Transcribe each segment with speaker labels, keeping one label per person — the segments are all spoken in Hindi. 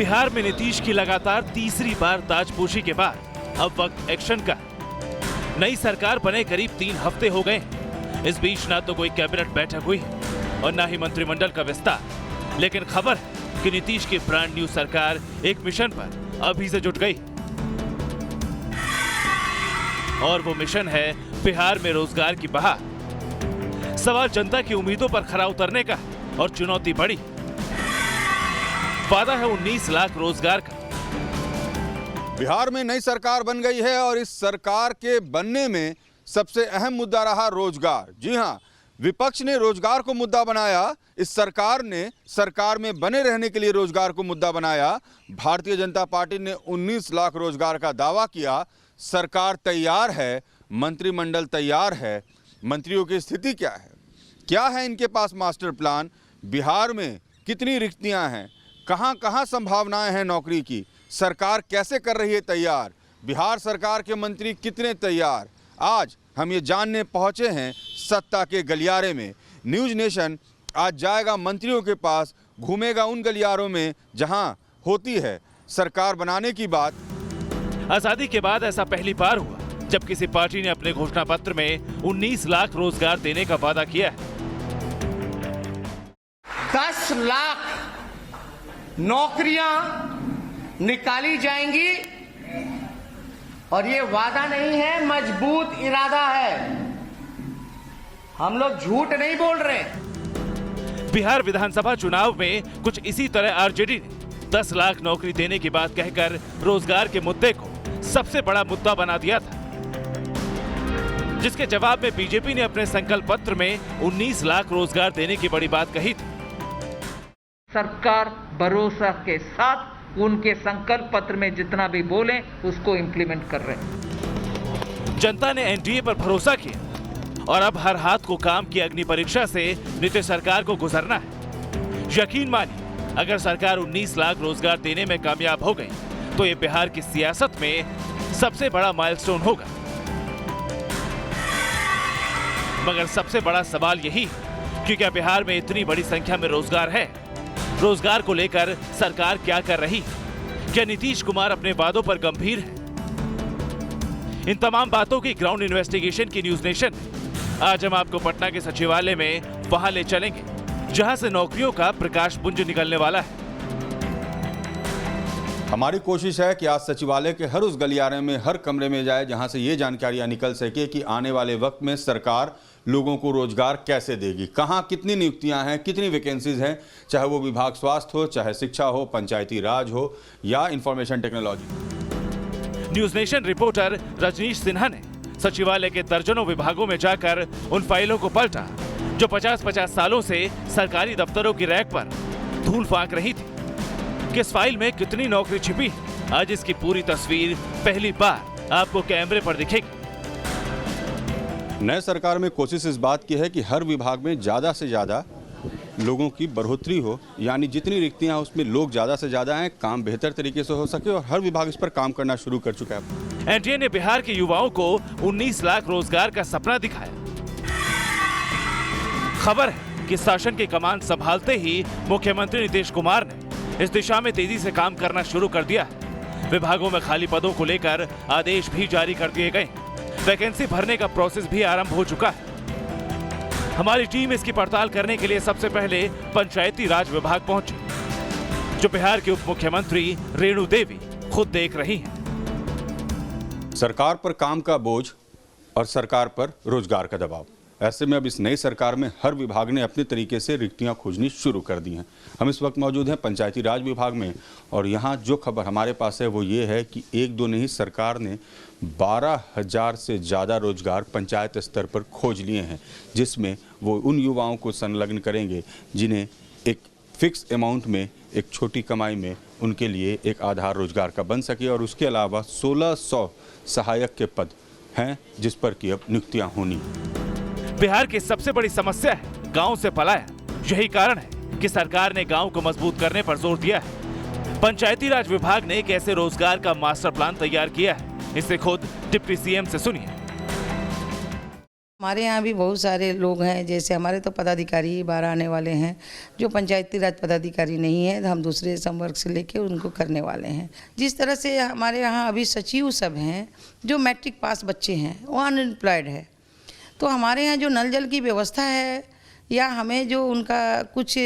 Speaker 1: बिहार में नीतीश की लगातार तीसरी बार ताजपोशी के बाद अब वक्त एक्शन का। नई सरकार बने करीब 3 हफ्ते हो गए। इस बीच ना तो कोई कैबिनेट बैठक हुई और ना ही मंत्रिमंडल का विस्तार, लेकिन खबर है कि नीतीश की ब्रांड न्यू सरकार एक मिशन पर अभी से जुट गई और वो मिशन है बिहार में रोजगार की बहार। सवाल जनता की उम्मीदों पर खरा उतरने का और चुनौती बड़ी। वादा है 19 लाख रोजगार का।
Speaker 2: बिहार में नई सरकार बन गई है और इस सरकार के बनने में सबसे अहम मुद्दा रहा रोजगार। जी हां, विपक्ष ने रोजगार को मुद्दा बनाया, इस सरकार ने सरकार में बने रहने के लिए रोजगार को मुद्दा बनाया। भारतीय जनता पार्टी ने 19 लाख रोजगार का दावा किया। सरकार तैयार है, मंत्रिमंडल तैयार है। मंत्रियों की स्थिति क्या है? क्या है इनके पास मास्टर प्लान? बिहार में कितनी रिक्तियां हैं? कहां-कहां संभावनाएं हैं नौकरी की? सरकार कैसे कर रही है तैयार? बिहार सरकार के मंत्री कितने तैयार? आज हम ये जानने पहुंचे हैं सत्ता के गलियारे में। न्यूज नेशन आज जाएगा मंत्रियों के पास, घूमेगा उन गलियारों में जहां होती है सरकार बनाने की बात।
Speaker 1: आजादी के बाद ऐसा पहली बार हुआ जब किसी पार्टी ने अपने घोषणा पत्र में 19 लाख रोजगार देने का वादा किया है।
Speaker 3: 10 लाख नौकरियां निकाली जाएंगी और ये वादा नहीं है, मजबूत इरादा है। हम लोग झूठ नहीं बोल रहे।
Speaker 1: बिहार विधानसभा चुनाव में कुछ इसी तरह आरजेडी ने 10 लाख नौकरी देने की बात कहकर रोजगार के मुद्दे को सबसे बड़ा मुद्दा बना दिया था, जिसके जवाब में बीजेपी ने अपने संकल्प पत्र में 19 लाख रोजगार देने की बड़ी बात कही थी।
Speaker 4: सरकार भरोसा के साथ उनके संकल्प पत्र में जितना भी बोले उसको इंप्लीमेंट कर रहे हैं।
Speaker 1: जनता ने एनडीए पर भरोसा किया और अब हर हाथ को काम की अग्नि परीक्षा से नीतीश सरकार को गुजरना है। यकीन मानिए, अगर सरकार 19 लाख रोजगार देने में कामयाब हो गई तो ये बिहार की सियासत में सबसे बड़ा माइलस्टोन होगा। मगर सबसे बड़ा सवाल यही है कि क्या बिहार में इतनी बड़ी संख्या में रोजगार है? रोजगार को लेकर सरकार क्या कर रही है? क्या नीतीश कुमार अपने वादों पर गंभीर है? इन तमाम बातों की ग्राउंड इन्वेस्टिगेशन की न्यूज नेशन में आज हम आपको पटना के सचिवालय में वहां ले चलेंगे जहां से नौकरियों का प्रकाश पुंज निकलने वाला है।
Speaker 2: हमारी कोशिश है कि आज सचिवालय के हर उस गलियारे में, हर कमरे में जाए जहां से ये जानकारियां निकल सके कि आने वाले वक्त में सरकार लोगों को रोजगार कैसे देगी, कहां कितनी नियुक्तियां हैं, कितनी वैकेंसीज हैं, चाहे वो विभाग स्वास्थ्य हो, चाहे शिक्षा हो, पंचायती राज हो या information technology.
Speaker 1: News nation reporter Rajnish Sinha ने सचिवालय के दर्जनों विभागों में जाकर उन फाइलों को पलटा जो 50-50 सालों से सरकारी दफ्तरों की रैक पर धूल फांक रही थी। किस फाइल में कितनी नौकरी छिपी है, आज इसकी पूरी तस्वीर पहली बार आपको कैमरे पर दिखेगी।
Speaker 2: नए सरकार में कोशिश इस बात की है कि हर विभाग में ज़्यादा से ज़्यादा लोगों की बढ़ोतरी हो, यानी जितनी रिक्तियां हैं उसमें लोग ज़्यादा से ज़्यादा हैं, काम बेहतर तरीके से हो सके और हर विभाग इस पर काम करना शुरू कर चुका है।
Speaker 1: एनडीए ने बिहार के युवाओं को 19 लाख रोजगार का सपना दिखाया। खबर है कि शासन की कमान संभालते ही मुख्यमंत्री नीतीश कुमार ने इस दिशा में तेजी से काम करना शुरू कर दिया है। विभागों में खाली पदों को लेकर आदेश भी जारी कर दिए गए। वैकेंसी भरने का प्रोसेस भी आरंभ हो चुका है। हमारी टीम इसकी पड़ताल करने के लिए सबसे पहले पंचायती राज विभाग पहुंची, जो बिहार के उप मुख्यमंत्री रेणु देवी खुद देख रही हैं।
Speaker 2: सरकार पर काम का बोझ और सरकार पर रोजगार का दबाव। ऐसे में अब इस नई सरकार में हर विभाग ने अपने तरीके से रिक्तियां खोजनी शुरू कर दी हैं। हम इस वक्त मौजूद हैं पंचायती राज विभाग में और यहाँ जो खबर हमारे पास है वो ये है कि एक दो नहीं, सरकार ने 12,000 से ज़्यादा रोजगार पंचायत स्तर पर खोज लिए हैं, जिसमें वो उन युवाओं को संलग्न करेंगे जिन्हें एक फिक्स अमाउंट में, एक छोटी कमाई में उनके लिए एक आधार रोजगार का बन सके। और उसके अलावा 1600 सहायक के पद हैं जिस पर कि अब नियुक्तियाँ होनी।
Speaker 1: बिहार की सबसे बड़ी समस्या है गांव से पलायन। यही कारण है कि सरकार ने गांव को मजबूत करने पर जोर दिया है। पंचायती राज विभाग ने एक ऐसे रोजगार का मास्टर प्लान तैयार किया है, इसे खुद डिप्टी सीएम से सुनिए।
Speaker 5: हमारे यहाँ भी बहुत सारे लोग हैं, जैसे हमारे तो पदाधिकारी 12 आने वाले हैं जो पंचायती राज पदाधिकारी नहीं है, हम दूसरे संवर्ग से लेके उनको करने वाले हैं। जिस तरह से हमारे यहाँ अभी सचिव सब हैं जो मैट्रिक पास बच्चे हैं वो अनएम्प्लॉयड है, तो हमारे यहाँ जो नल जल की व्यवस्था है या हमें जो उनका कुछ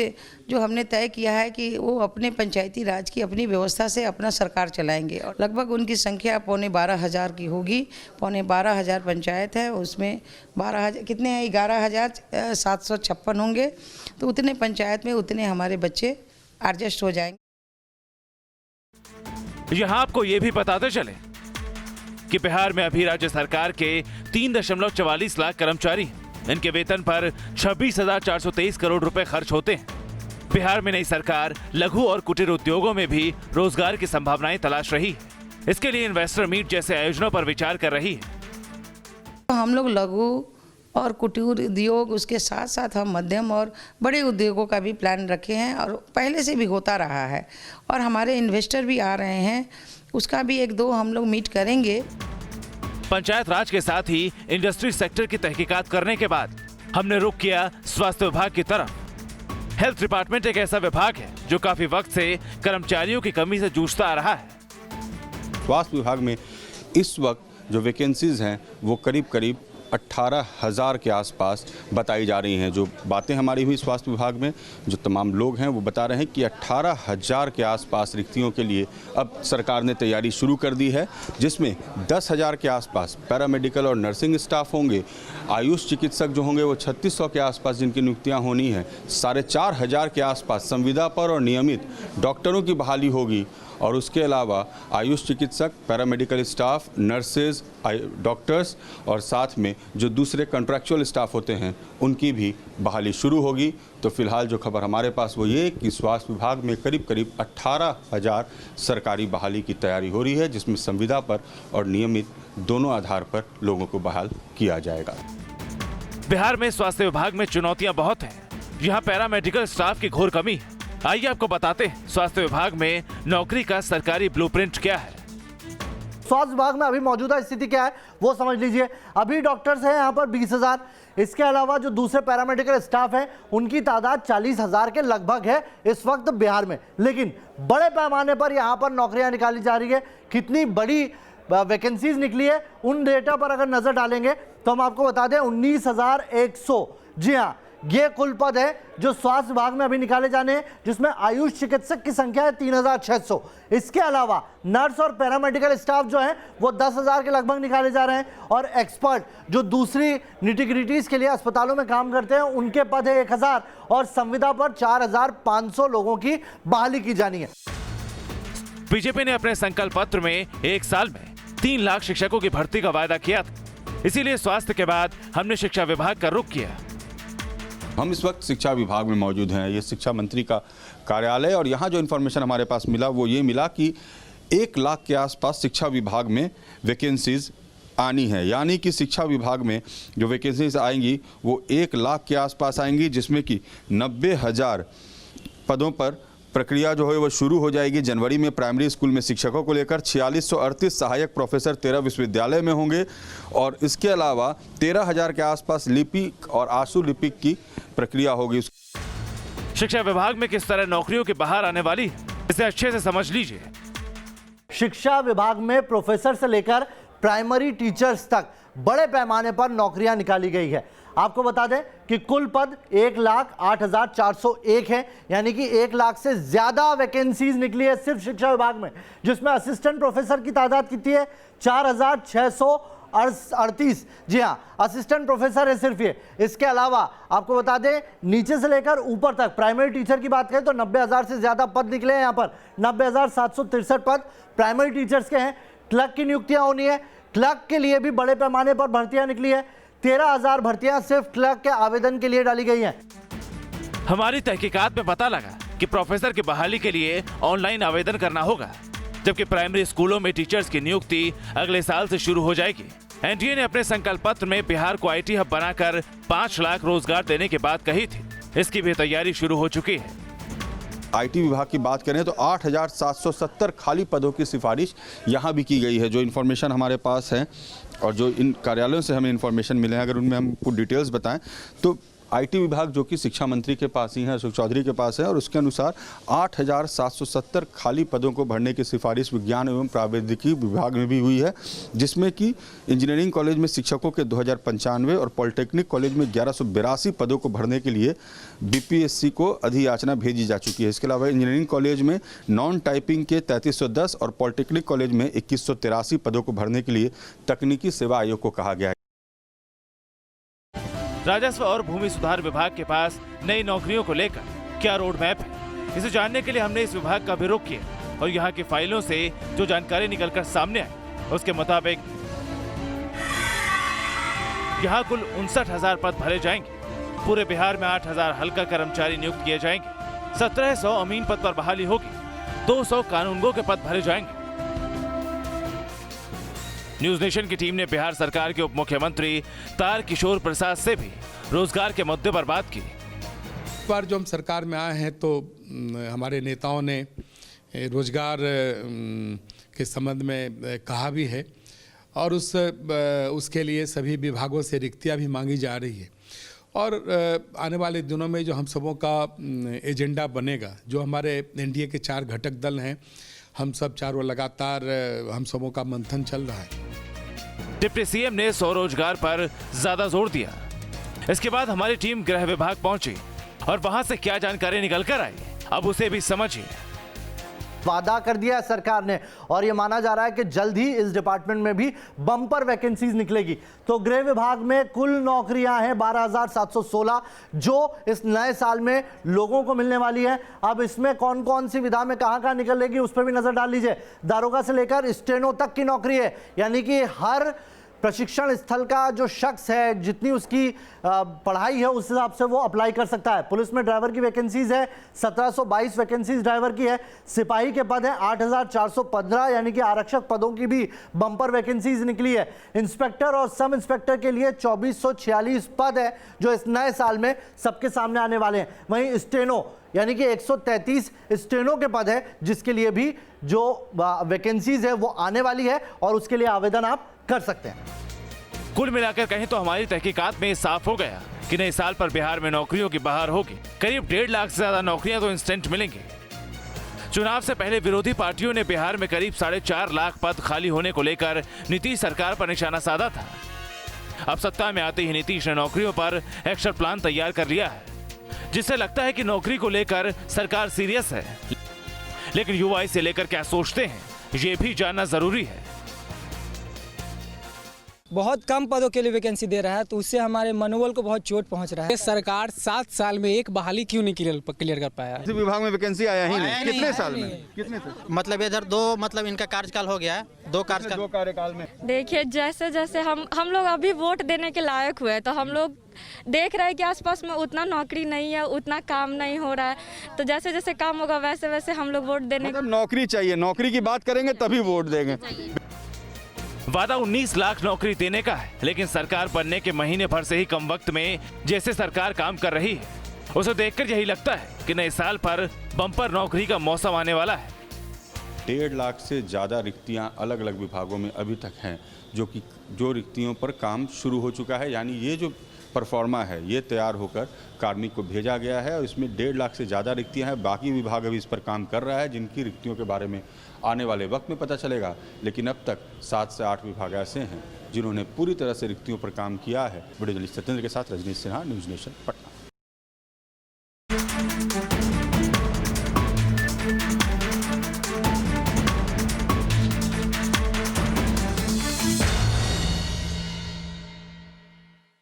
Speaker 5: जो हमने तय किया है कि वो अपने पंचायती राज की अपनी व्यवस्था से अपना सरकार चलाएंगे, और लगभग उनकी संख्या 12,500 की होगी। 12,500 पंचायत है, उसमें 12,000 कितने हैं, 11,756 होंगे, तो उतने पंचायत में उतने हमारे बच्चे एडजस्ट हो जाएंगे।
Speaker 1: यहाँ आपको ये भी बताते चले कि बिहार में अभी राज्य सरकार के 3.44 लाख कर्मचारी हैं। इनके वेतन पर 26,423 करोड़ रुपए खर्च होते हैं। बिहार में नई सरकार लघु और कुटीर उद्योगों में भी रोजगार की संभावनाएं तलाश रही है। इसके लिए इन्वेस्टर मीट जैसे आयोजनों पर विचार कर रही है।
Speaker 5: हम लोग लघु और कुटीर उद्योग, उसके साथ साथ हम मध्यम और बड़े उद्योगों का भी प्लान रखे हैं, और पहले से भी होता रहा है, और हमारे इन्वेस्टर भी आ रहे हैं, उसका भी 1-2 हम लोग मीट करेंगे।
Speaker 1: पंचायत राज के साथ ही इंडस्ट्री सेक्टर की तहकीकात करने के बाद हमने रुख किया स्वास्थ्य विभाग की तरफ। हेल्थ डिपार्टमेंट एक ऐसा विभाग है जो काफी वक्त से कर्मचारियों की कमी से जूझता आ रहा है।
Speaker 2: स्वास्थ्य विभाग में इस वक्त जो वैकेंसीज हैं वो करीब 18,000 के आसपास बताई जा रही हैं। जो बातें हमारी हुई स्वास्थ्य विभाग में, जो तमाम लोग हैं वो बता रहे हैं कि 18,000 के आसपास रिक्तियों के लिए अब सरकार ने तैयारी शुरू कर दी है, जिसमें 10,000 के आसपास पैरामेडिकल और नर्सिंग स्टाफ होंगे। आयुष चिकित्सक जो होंगे वो 3600 के आसपास जिनकी नियुक्तियां होनी है। 4,500 के आसपास संविदा पर और नियमित डॉक्टरों की बहाली होगी, और उसके अलावा आयुष चिकित्सक, पैरामेडिकल स्टाफ, नर्सेज, डॉक्टर्स और साथ में जो दूसरे कॉन्ट्रैक्चुअल स्टाफ होते हैं उनकी भी बहाली शुरू होगी। तो फिलहाल जो खबर हमारे पास वो ये कि स्वास्थ्य विभाग में करीब 18,000 सरकारी बहाली की तैयारी हो रही है, जिसमें संविदा पर और नियमित दोनों आधार पर लोगों को बहाल किया जाएगा।
Speaker 1: बिहार में स्वास्थ्य विभाग में चुनौतियां बहुत हैं। यहाँ पैरामेडिकल स्टाफ की घोर कमी है। आइए आपको बताते हैं स्वास्थ्य विभाग में नौकरी का सरकारी ब्लूप्रिंट क्या है।
Speaker 6: स्वास्थ्य विभाग में अभी मौजूदा स्थिति क्या है वो समझ लीजिए। अभी डॉक्टर्स हैं यहाँ पर 20,000। इसके अलावा जो दूसरे पैरामेडिकल स्टाफ हैं उनकी तादाद 40,000 के लगभग है इस वक्त बिहार में। लेकिन बड़े पैमाने पर यहाँ पर नौकरियां निकाली जा रही है। कितनी बड़ी वैकेंसीज निकली है उन डेटा पर अगर नजर डालेंगे तो हम आपको बता दें 19,100, जी हाँ, ये कुल पद है जो स्वास्थ्य विभाग में अभी निकाले जाने हैं, जिसमें आयुष चिकित्सक की संख्या है 3,600। इसके अलावा नर्स और पैरामेडिकल स्टाफ जो है वो 10,000 के लगभग निकाले जा रहे हैं, और एक्सपर्ट जो दूसरी निटिग्रिटीज के लिए अस्पतालों में काम करते हैं उनके पद है 1,000, और संविदा पर 4,500 लोगों की बहाली की जानी है।
Speaker 1: बीजेपी ने अपने संकल्प पत्र में 1 साल में 3 लाख शिक्षकों की भर्ती का वायदा किया था। इसीलिए स्वास्थ्य के बाद हमने शिक्षा विभाग का रुख किया।
Speaker 2: हम इस वक्त शिक्षा विभाग में मौजूद हैं। ये शिक्षा मंत्री का कार्यालय, और यहाँ जो इन्फॉर्मेशन हमारे पास मिला वो ये मिला कि 1 लाख के आसपास शिक्षा विभाग में वैकेंसीज आनी है। यानी कि शिक्षा विभाग में जो वैकेंसीज आएंगी वो 1 लाख के आसपास आएंगी, जिसमें कि 90,000 पदों पर प्रक्रिया जो है वो शुरू हो जाएगी जनवरी में। प्राइमरी स्कूल में शिक्षकों को लेकर 4638 सहायक प्रोफेसर 13 विश्वविद्यालय में होंगे, और इसके अलावा 13,000 के आसपास लिपिक और आशु लिपिक की प्रक्रिया होगी।
Speaker 1: शिक्षा विभाग में किस तरह नौकरियों की बहार आने वाली है, इसे अच्छे से समझ लीजिए।
Speaker 6: शिक्षा विभाग में प्रोफेसर से लेकर प्राइमरी टीचर्स तक बड़े पैमाने पर नौकरियां निकाली गई है। आपको बता दें कि कुल पद 1,08,401 है, यानी कि 1 लाख से ज्यादा वैकेंसीज निकली है सिर्फ शिक्षा विभाग में, जिसमें असिस्टेंट प्रोफेसर की तादाद कितनी है 4,638। जी हाँ, असिस्टेंट प्रोफेसर है सिर्फ ये। इसके अलावा आपको बता दें नीचे से लेकर ऊपर तक प्राइमरी टीचर की बात करें तो 90,000 से ज्यादा पद निकले हैं। यहाँ पर 90,763 पद प्राइमरी टीचर्स के हैं। क्लर्क की नियुक्तियां होनी है। क्लर्क के लिए भी बड़े पैमाने पर भर्तियां निकली है। 13,000 भर्तियां सिर्फ क्लर्क के आवेदन के लिए डाली गई हैं।
Speaker 1: हमारी तहकीकात में पता लगा कि प्रोफेसर की बहाली के लिए ऑनलाइन आवेदन करना होगा, जबकि प्राइमरी स्कूलों में टीचर्स की नियुक्ति अगले साल से शुरू हो जाएगी। एनडीए ने अपने संकल्प पत्र में बिहार को आईटी हब बनाकर 5 लाख रोजगार देने की बात कही थी। इसकी भी तैयारी शुरू हो चुकी है।
Speaker 2: आईटी विभाग की बात करें तो 8,770 खाली पदों की सिफारिश यहाँ भी की गई है। जो इन्फॉर्मेशन हमारे पास है और जो इन कार्यालयों से हमें इन्फॉर्मेशन मिले हैं, अगर उनमें हम कुछ डिटेल्स बताएं तो आईटी विभाग जो कि शिक्षा मंत्री के पास ही है, अशोक चौधरी के पास है, और उसके अनुसार 8,770 खाली पदों को भरने की सिफारिश विज्ञान एवं प्रावैधिकी विभाग में भी हुई है, जिसमें कि इंजीनियरिंग कॉलेज में शिक्षकों के 2,095 और पॉलिटेक्निक कॉलेज में 1,182 पदों को भरने के लिए बीपीएससी को अधियाचना भेजी जा चुकी है। इसके अलावा इंजीनियरिंग कॉलेज में नॉन टाइपिंग के 3,310 और पॉलिटेक्निक कॉलेज में 2,183 पदों को भरने के लिए तकनीकी सेवा आयोग को कहा गया है।
Speaker 1: राजस्व और भूमि सुधार विभाग के पास नई नौकरियों को लेकर क्या रोड मैप है, इसे जानने के लिए हमने इस विभाग का भी रुख किया और यहाँ की फाइलों से जो जानकारी निकलकर सामने आई उसके मुताबिक यहाँ कुल 59,000 पद भरे जाएंगे। पूरे बिहार में 8,000 हल्का कर्मचारी नियुक्त किए जाएंगे। 1,700 अमीन पद पर बहाली होगी। 200 कानूनगो के पद भरे जाएंगे। न्यूज नेशन की टीम ने बिहार सरकार के उप मुख्यमंत्री तारकिशोर प्रसाद से भी रोजगार के मुद्दे पर बात की।
Speaker 7: इस बार जो हम सरकार में आए हैं तो हमारे नेताओं ने रोजगार के संबंध में कहा भी है और उसके लिए सभी विभागों से रिक्तियां भी मांगी जा रही है और आने वाले दिनों में जो हम सबों का एजेंडा बनेगा, जो हमारे एनडीए के 4 घटक दल हैं, हम सब चारों लगातार हम सबों का मंथन चल रहा है।
Speaker 1: डिप्टी सीएम ने स्वरोजगार पर ज्यादा जोर दिया। इसके बाद हमारी टीम गृह विभाग पहुंची और वहां से क्या जानकारी निकल कर आई, अब उसे भी समझिए।
Speaker 6: वादा कर दिया है सरकार ने और यह माना जा रहा है कि जल्द ही इस डिपार्टमेंट में भी बम्पर वैकेंसीज निकलेगी। तो गृह विभाग में कुल नौकरियां हैं 12,716 जो इस नए साल में लोगों को मिलने वाली है। अब इसमें कौन कौन सी विधा में कहां निकलेगी उस पर भी नजर डाल लीजिए। दारोगा से लेकर स्टेनो तक की नौकरी है, यानी कि हर प्रशिक्षण स्थल का जो शख्स है, जितनी उसकी पढ़ाई है उस हिसाब से वो अप्लाई कर सकता है। पुलिस में ड्राइवर की वैकेंसीज है 1722 वैकेंसीज ड्राइवर की है। सिपाही के पद है 8,415, यानी कि आरक्षक पदों की भी बम्पर वैकेंसीज निकली है। इंस्पेक्टर और सब इंस्पेक्टर के लिए 2,446 पद है जो इस नए साल में सबके सामने आने वाले हैं। वहीं स्टेनो यानी कि 133 स्टेनो के पद है जिसके लिए भी जो वैकेंसीज है वो आने वाली है और उसके लिए आवेदन आप कर सकते हैं।
Speaker 1: कुल मिलाकर कहें तो हमारी तहकीकात में साफ हो गया कि नए साल पर बिहार में नौकरियों की बहार होगी। करीब 1.5 लाख से ज्यादा नौकरियां तो इंस्टेंट मिलेंगी। चुनाव से पहले विरोधी पार्टियों ने बिहार में करीब 4.5 लाख पद खाली होने को लेकर नीतीश सरकार पर निशाना साधा था। अब सत्ता में आते ही नीतीश ने नौकरियों पर एक्शन प्लान तैयार कर लिया है, जिससे लगता है कि नौकरी को लेकर सरकार सीरियस है। लेकिन युवा इसे लेकर क्या सोचते हैं, ये भी जानना जरूरी है।
Speaker 8: बहुत कम पदों के लिए वैकेंसी दे रहा है तो उससे हमारे मनोबल को बहुत चोट पहुंच रहा है। सरकार 7 साल में एक बहाली क्यों नहीं क्लियर कर पाया?
Speaker 2: इस विभाग में वैकेंसी आया ही नहीं। कितने साल में? कितने साल?
Speaker 9: मतलब इधर 2 मतलब इनका कार्यकाल हो गया है, 2 कार्यकाल में।
Speaker 10: देखिए जैसे जैसे हम लोग अभी वोट देने के लायक हुए तो हम लोग देख रहे हैं कि आसपास में उतना नौकरी नहीं है, उतना काम नहीं हो रहा है। तो जैसे जैसे काम होगा वैसे वैसे हम लोग वोट देने
Speaker 2: मतलब नौकरी चाहिए, नौकरी की बात करेंगे तभी वोट देंगे।
Speaker 1: वादा 19 लाख नौकरी देने का है, लेकिन सरकार बनने के महीने भर से ही कम वक्त में जैसे सरकार काम कर रही है उसे देखकर यही लगता है कि नए साल पर बम्पर नौकरी का मौसम आने वाला है।
Speaker 2: 1.5 लाख से ज़्यादा रिक्तियां अलग अलग विभागों में अभी तक हैं, जो रिक्तियों पर काम शुरू हो चुका है। यानी ये जो परफॉर्मा है ये तैयार होकर कार्मिक को भेजा गया है और इसमें 1.5 लाख से ज़्यादा रिक्तियां हैं। बाकी विभाग अभी इस पर काम कर रहा है, जिनकी रिक्तियों के बारे में आने वाले वक्त में पता चलेगा। लेकिन अब तक 7 से 8 विभाग ऐसे हैं जिन्होंने पूरी तरह से रिक्तियों पर काम किया है। वीडियो जर्नलिस्ट सत्येंद्र के साथ रजनीश सिन्हा, न्यूज़ नेशन, पटना।